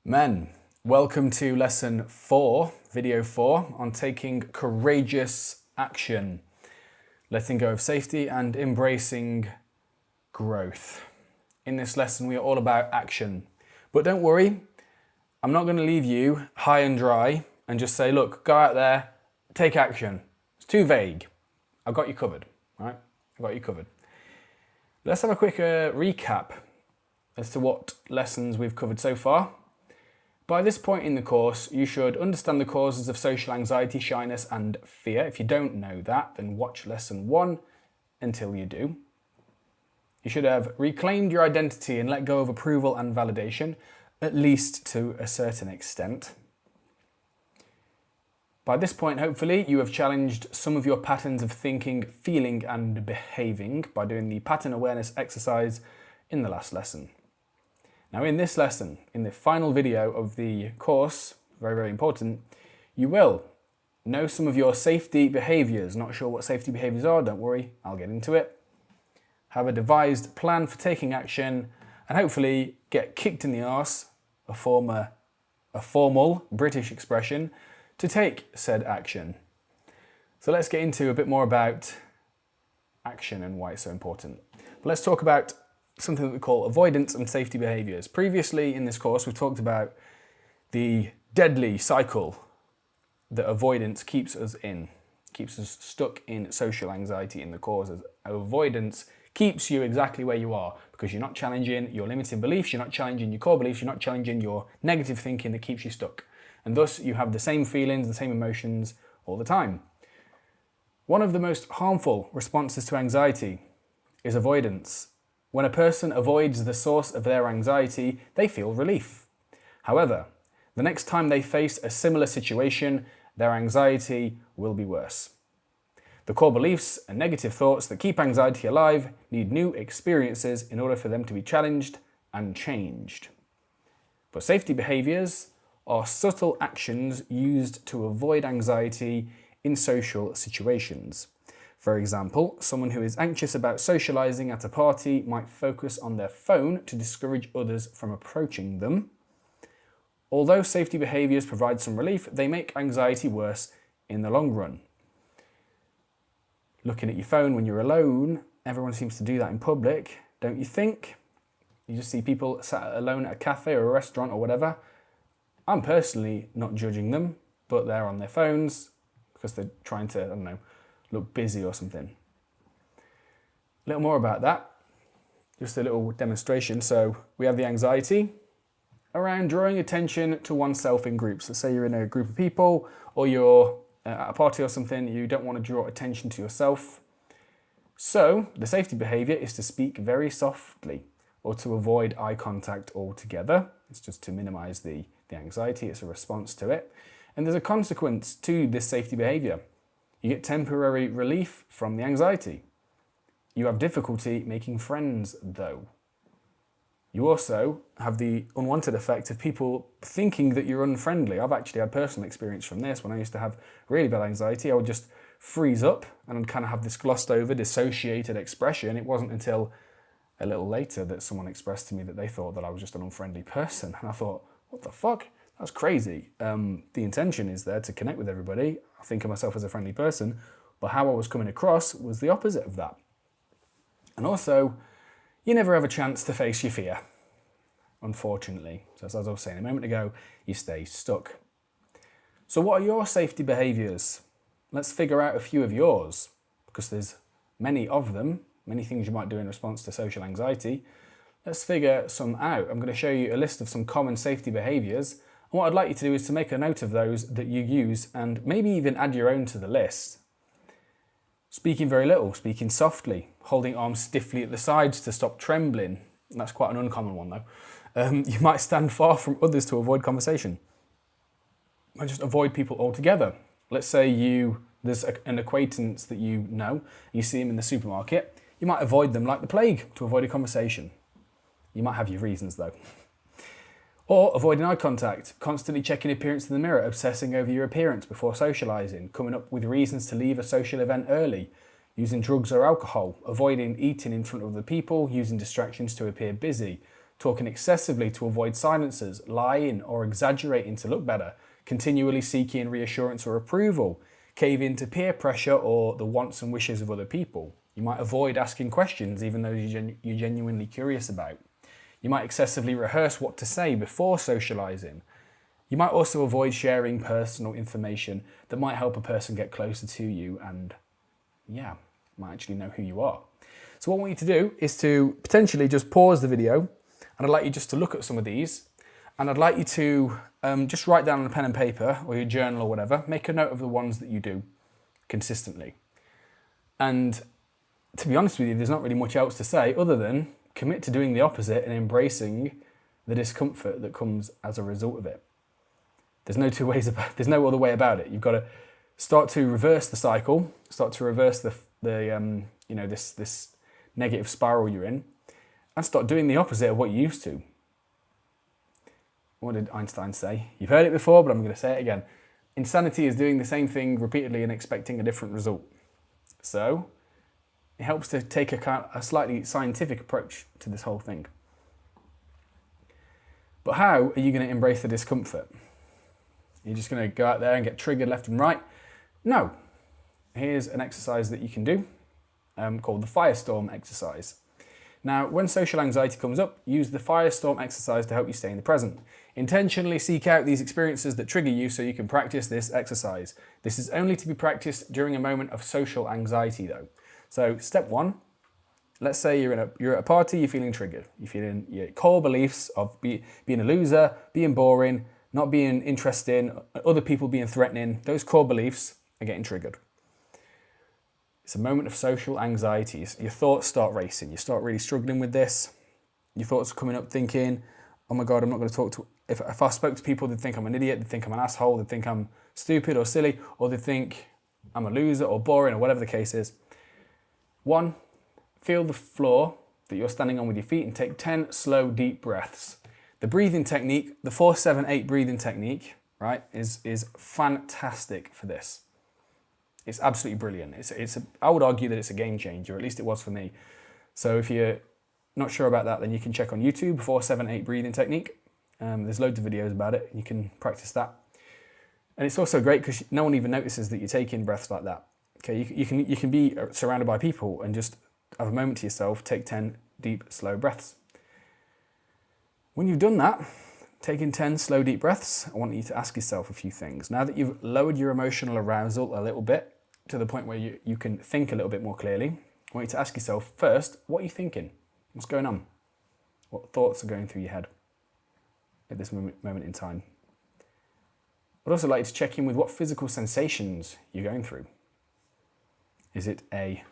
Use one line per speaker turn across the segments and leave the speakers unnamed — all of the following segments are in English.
Men, welcome to lesson 4, video 4, on taking courageous action, letting go of safety and embracing growth. In this lesson, we are all about action. But don't worry, I'm not going to leave you high and dry and just say, look, go out there, take action. It's too vague. I've got you covered, right? I've got you covered. Let's have a quick recap as to what lessons we've covered so far. By this point in the course, you should understand the causes of social anxiety, shyness, and fear. If you don't know that, then watch lesson 1 until you do. You should have reclaimed your identity and let go of approval and validation, at least to a certain extent. By this point, hopefully, you have challenged some of your patterns of thinking, feeling, and behaving by doing the pattern awareness exercise in the last lesson. Now in this lesson, in the final video of the course, very, very important, you will know some of your safety behaviours. Not sure what safety behaviours are, don't worry, I'll get into it. Have a devised plan for taking action and hopefully get kicked in the arse, a formal British expression, to take said action. So let's get into a bit more about action and why it's so important. But let's talk about something that we call avoidance and safety behaviours. Previously in this course, we've talked about the deadly cycle that avoidance keeps us in, keeps us stuck in social anxiety in the causes. Avoidance keeps you exactly where you are because you're not challenging your limiting beliefs, you're not challenging your core beliefs, you're not challenging your negative thinking that keeps you stuck. And thus you have the same feelings, the same emotions all the time. One of the most harmful responses to anxiety is avoidance. When a person avoids the source of their anxiety, they feel relief. However, the next time they face a similar situation, their anxiety will be worse. The core beliefs and negative thoughts that keep anxiety alive need new experiences in order for them to be challenged and changed. But safety behaviours are subtle actions used to avoid anxiety in social situations. For example, someone who is anxious about socialising at a party might focus on their phone to discourage others from approaching them. Although safety behaviours provide some relief, they make anxiety worse in the long run. Looking at your phone when you're alone, everyone seems to do that in public, don't you think? You just see people sat alone at a cafe or a restaurant or whatever. I'm personally not judging them, but they're on their phones because they're trying to, I don't know, look busy or something. A little more about that, just a little demonstration. So we have the anxiety around drawing attention to oneself in groups. Let's say you're in a group of people or you're at a party or something, you don't want to draw attention to yourself. So the safety behaviour is to speak very softly or to avoid eye contact altogether. It's just to minimise the anxiety, it's a response to it. And there's a consequence to this safety behaviour. You get temporary relief from the anxiety. You have difficulty making friends, though. You also have the unwanted effect of people thinking that you're unfriendly. I've actually had personal experience from this. When I used to have really bad anxiety, I would just freeze up and I'd kind of have this glossed over, dissociated expression. It wasn't until a little later that someone expressed to me that they thought that I was just an unfriendly person. And I thought, what the fuck? That's crazy. The intention is there to connect with everybody. I think of myself as a friendly person, but how I was coming across was the opposite of that. And also, you never have a chance to face your fear, unfortunately. So as I was saying a moment ago, you stay stuck. So what are your safety behaviours? Let's figure out a few of yours, because there's many of them, many things you might do in response to social anxiety. Let's figure some out. I'm going to show you a list of some common safety behaviours. And what I'd like you to do is to make a note of those that you use and maybe even add your own to the list. Speaking very little, speaking softly, holding arms stiffly at the sides to stop trembling. That's quite an uncommon one though. You might stand far from others to avoid conversation. Or just avoid people altogether. Let's say there's an acquaintance that you know, you see him in the supermarket, you might avoid them like the plague to avoid a conversation. You might have your reasons though. Or avoiding eye contact, constantly checking appearance in the mirror, obsessing over your appearance before socialising, coming up with reasons to leave a social event early, using drugs or alcohol, avoiding eating in front of other people, using distractions to appear busy, talking excessively to avoid silences, lying or exaggerating to look better, continually seeking reassurance or approval, cave into peer pressure or the wants and wishes of other people. You might avoid asking questions even though you're genuinely curious about. You might excessively rehearse what to say before socializing. You might also avoid sharing personal information that might help a person get closer to you and, might actually know who you are. So what I want you to do is to potentially just pause the video, and I'd like you just to look at some of these, and I'd like you to just write down on a pen and paper or your journal or whatever, make a note of the ones that you do consistently. And to be honest with you, there's not really much else to say other than commit to doing the opposite and embracing the discomfort that comes as a result of it. There's no other way about it. You've got to start to reverse the cycle, start to reverse this negative spiral you're in, and start doing the opposite of what you used to. What did Einstein say? You've heard it before, but I'm going to say it again. Insanity is doing the same thing repeatedly and expecting a different result. So it helps to take a slightly scientific approach to this whole thing. But how are you going to embrace the discomfort? You're just going to go out there and get triggered left and right? No. Here's an exercise that you can do called the firestorm exercise. Now, when social anxiety comes up, use the firestorm exercise to help you stay in the present. Intentionally seek out these experiences that trigger you so you can practice this exercise. This is only to be practiced during a moment of social anxiety though. So step one, let's say you're at a party, you're feeling triggered. You're feeling your core beliefs of being a loser, being boring, not being interesting, other people being threatening. Those core beliefs are getting triggered. It's a moment of social anxiety. Your thoughts start racing. You start really struggling with this. Your thoughts are coming up thinking, oh my God, I'm not going to talk to... If I spoke to people, they'd think I'm an idiot, they'd think I'm an asshole, they'd think I'm stupid or silly, or they'd think I'm a loser or boring or whatever the case is. One, feel the floor that you're standing on with your feet and take 10 slow, deep breaths. The breathing technique, the 4-7-8 breathing technique, right, is fantastic for this. It's absolutely brilliant. I would argue that it's a game changer, at least it was for me. So if you're not sure about that, then you can check on YouTube, 4-7-8 breathing technique. There's loads of videos about it. You can practice that. And it's also great because no one even notices that you're taking breaths like that. Okay, you can be surrounded by people and just have a moment to yourself, take 10 deep, slow breaths. When you've done that, taking 10 slow, deep breaths, I want you to ask yourself a few things. Now that you've lowered your emotional arousal a little bit to the point where you can think a little bit more clearly, I want you to ask yourself first, what are you thinking? What's going on? What thoughts are going through your head at this moment in time? I'd also like you to check in with what physical sensations you're going through. Is it a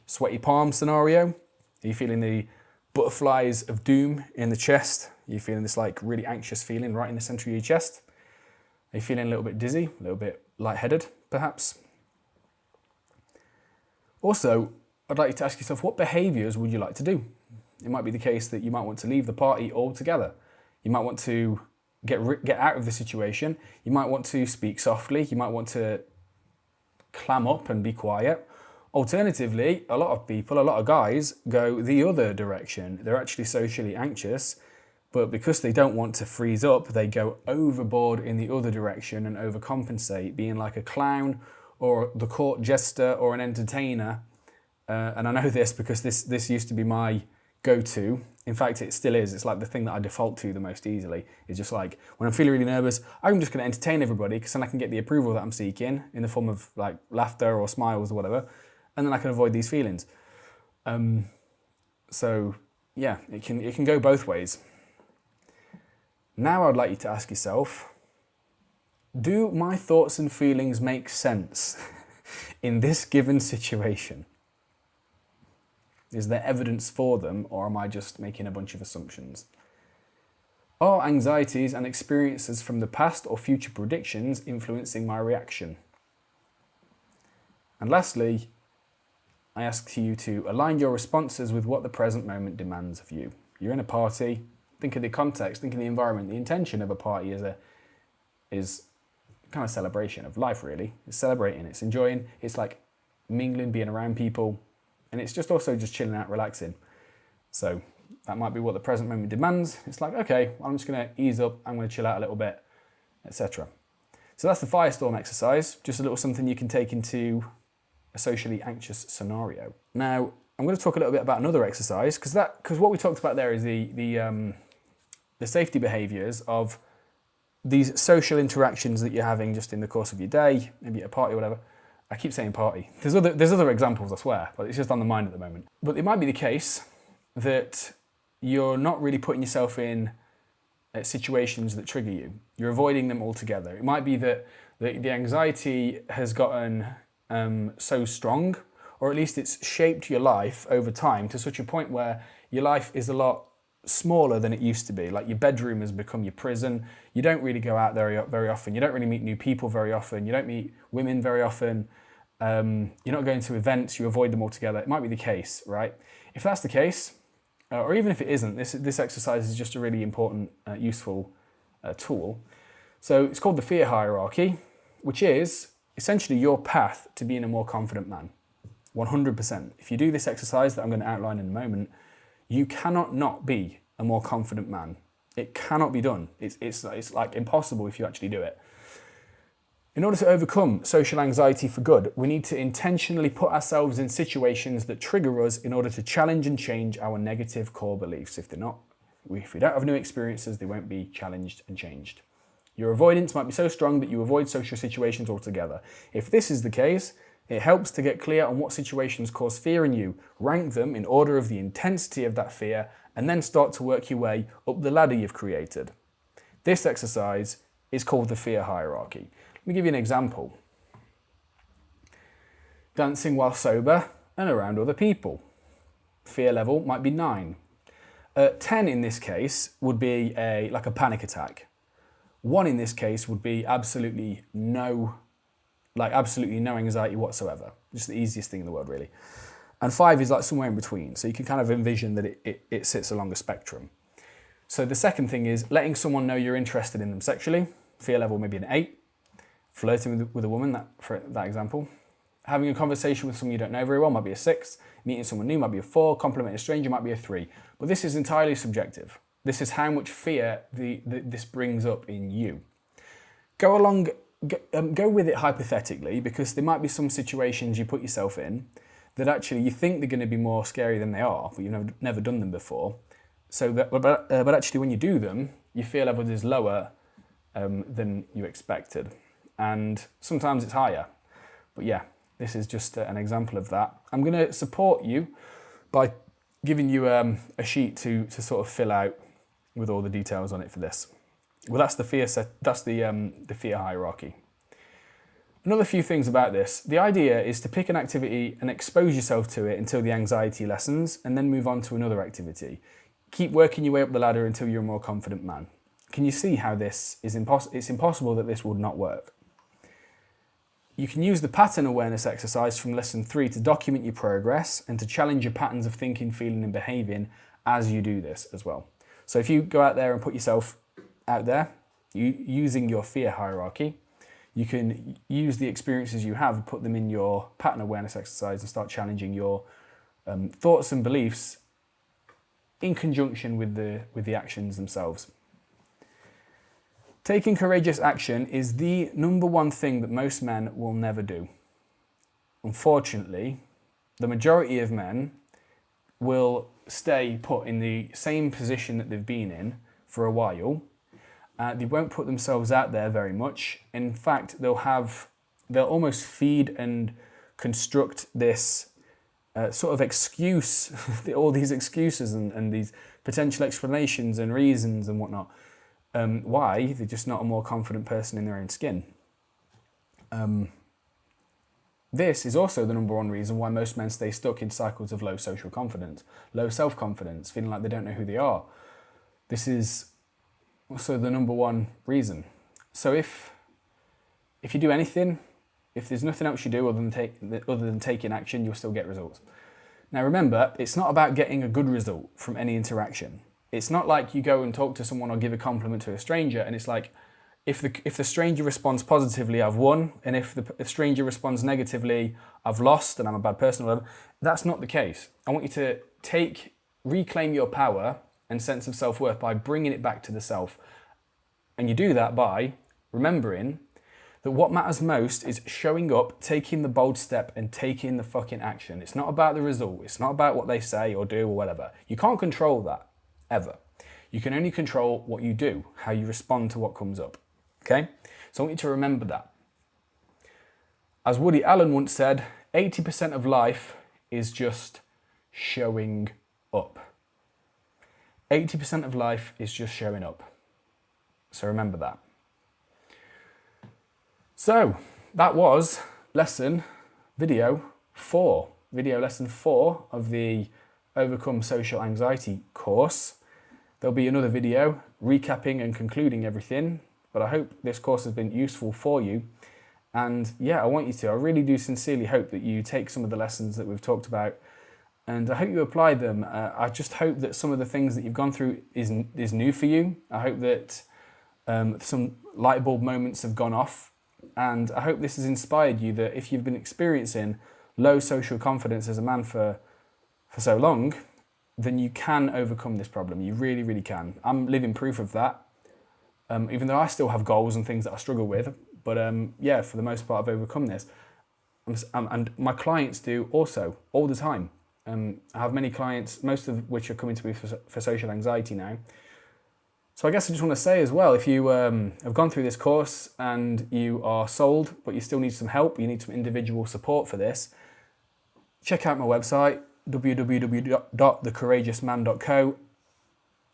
sweaty palm scenario? Are you feeling the butterflies of doom in the chest? Are you feeling this like really anxious feeling right in the center of your chest? Are you feeling a little bit dizzy, a little bit lightheaded, perhaps? Also, I'd like you to ask yourself, what behaviors would you like to do? It might be the case that you might want to leave the party altogether. You might want to get out of the situation. You might want to speak softly. You might want to clam up and be quiet. Alternatively, a lot of guys go the other direction. They're actually socially anxious, but because they don't want to freeze up, they go overboard in the other direction and overcompensate, being like a clown or the court jester or an entertainer. And I know this because this used to be my go-to. In fact, it still is. It's like the thing that I default to the most easily. It's just like, when I'm feeling really nervous, I'm just going to entertain everybody because then I can get the approval that I'm seeking in the form of like laughter or smiles or whatever. And then I can avoid these feelings. So yeah, it can go both ways. Now I'd like you to ask yourself, do my thoughts and feelings make sense in this given situation? Is there evidence for them, or am I just making a bunch of assumptions? Are anxieties and experiences from the past or future predictions influencing my reaction? And lastly, I ask you to align your responses with what the present moment demands of you. You're in a party, think of the context, think of the environment. The intention of a party is kind of celebration of life, really. It's celebrating, it's enjoying, it's like mingling, being around people, and it's just also just chilling out, relaxing. So That might be what the present moment demands. It's like, okay, well, I'm just going to ease up, I'm going to chill out a little bit, etc. So that's the firestorm exercise, just a little something you can take into a socially anxious scenario. Now, I'm going to talk a little bit about another exercise, because what we talked about there is the safety behaviours of these social interactions that you're having just in the course of your day, maybe at a party or whatever. I keep saying party. There's other examples, I swear, but it's just on the mind at the moment. But it might be the case that you're not really putting yourself in situations that trigger you. You're avoiding them altogether. It might be that the anxiety has gotten so strong, or at least it's shaped your life over time to such a point where your life is a lot smaller than it used to be. Like your bedroom has become your prison. You don't really go out there very often. You don't really meet new people very often. You don't meet women very often. You're not going to events. You avoid them altogether. It might be the case, right? If that's the case, or even if it isn't, this exercise is just a really important, useful tool. So it's called the fear hierarchy, which is essentially your path to being a more confident man. 100%. If you do this exercise that I'm going to outline in a moment, you cannot not be a more confident man. It cannot be done. It's like impossible if you actually do it. In order to overcome social anxiety for good, we need to intentionally put ourselves in situations that trigger us in order to challenge and change our negative core beliefs. If we don't have new experiences, they won't be challenged and changed. Your avoidance might be so strong that you avoid social situations altogether. If this is the case, it helps to get clear on what situations cause fear in you, rank them in order of the intensity of that fear, and then start to work your way up the ladder you've created. This exercise is called the fear hierarchy. Let me give you an example. Dancing while sober and around other people. Fear level might be 9. 10 in this case would be like a panic attack. 1 in this case would be absolutely no anxiety whatsoever. Just the easiest thing in the world, really. And 5 is like somewhere in between. So you can kind of envision that it sits along a spectrum. So the second thing is letting someone know you're interested in them sexually. Fear level maybe an 8. Flirting with a woman, for that example. Having a conversation with someone you don't know very well might be a 6. Meeting someone new might be a 4. Complimenting a stranger might be a 3. But this is entirely subjective. This is how much fear this brings up in you. Go with it hypothetically, because there might be some situations you put yourself in that actually you think they're going to be more scary than they are, but you've never done them before. So, but actually when you do them, your fear level is lower than you expected. And sometimes it's higher. But yeah, this is just an example of that. I'm going to support you by giving you a sheet to sort of fill out with all the details on it for this. Well, that's the fear hierarchy. Another few things about this. The idea is to pick an activity and expose yourself to it until the anxiety lessens, and then move on to another activity. Keep working your way up the ladder until you're a more confident man. Can you see how this is impossible? It's impossible that this would not work. You can use the pattern awareness exercise from lesson 3 to document your progress and to challenge your patterns of thinking, feeling, and behaving as you do this as well. So if you go out there and put yourself out there, using your fear hierarchy, you can use the experiences you have, put them in your pattern awareness exercise, and start challenging your thoughts and beliefs in conjunction with the actions themselves. Taking courageous action is the number one thing that most men will never do. Unfortunately, the majority of men will stay put in the same position that they've been in for a while. They won't put themselves out there very much. In fact, they'll almost feed and construct this sort of excuse, all these excuses and these potential explanations and reasons and whatnot. Why they're just not a more confident person in their own skin. This is also the number one reason why most men stay stuck in cycles of low social confidence, low self-confidence, feeling like they don't know who they are. This is also the number one reason. So if you do anything, if there's nothing else you do other than taking action, you'll still get results. Now remember, it's not about getting a good result from any interaction. It's not like you go and talk to someone or give a compliment to a stranger and it's like, if the stranger responds positively, I've won, and if the stranger responds negatively, I've lost and I'm a bad person or whatever. That's not the case. I want you to take reclaim your power and sense of self-worth by bringing it back to the self. And you do that by remembering that what matters most is showing up, taking the bold step and taking the fucking action. It's not about the result. It's not about what they say or do or whatever. You can't control that, ever. You can only control what you do, how you respond to what comes up. Okay? So I want you to remember that. As Woody Allen once said, 80% of life is just showing up. 80% of life is just showing up. So remember that. So that was video lesson 4 of the Overcome Social Anxiety course. There'll be another video recapping and concluding everything, but I hope this course has been useful for you. And yeah, I really do sincerely hope that you take some of the lessons that we've talked about, and I hope you apply them. I just hope that some of the things that you've gone through is new for you. I hope that some light bulb moments have gone off, and I hope this has inspired you that if you've been experiencing low social confidence as a man for so long, then you can overcome this problem. You really, really can. I'm living proof of that, even though I still have goals and things that I struggle with. But yeah, for the most part, I've overcome this. And my clients do also, all the time. I have many clients, most of which are coming to me for social anxiety now. So I guess I just want to say as well, if you have gone through this course and you are sold, but you still need some help, you need some individual support for this, check out my website, www.thecourageousman.co.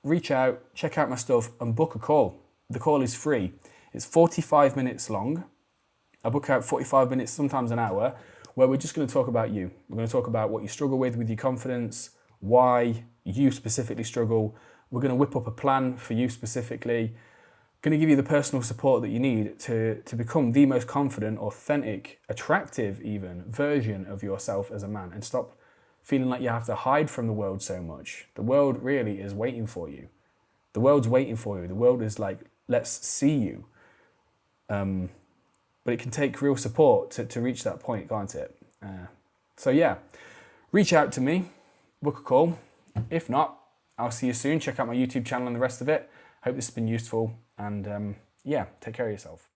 Reach out, check out my stuff, and book a call. The call is free. It's 45 minutes long. I book out 45 minutes, sometimes an hour, where we're just going to talk about you. We're going to talk about what you struggle with your confidence, why you specifically struggle. We're going to whip up a plan for you specifically. Going to give you the personal support that you need to become the most confident, authentic, attractive even, version of yourself as a man, and stop feeling like you have to hide from the world so much. The world really is waiting for you. The world's waiting for you. The world is like, let's see you. But it can take real support to reach that point, can't it? So yeah, reach out to me, book a call. If not, I'll see you soon. Check out my YouTube channel and the rest of it. Hope this has been useful, and yeah, take care of yourself.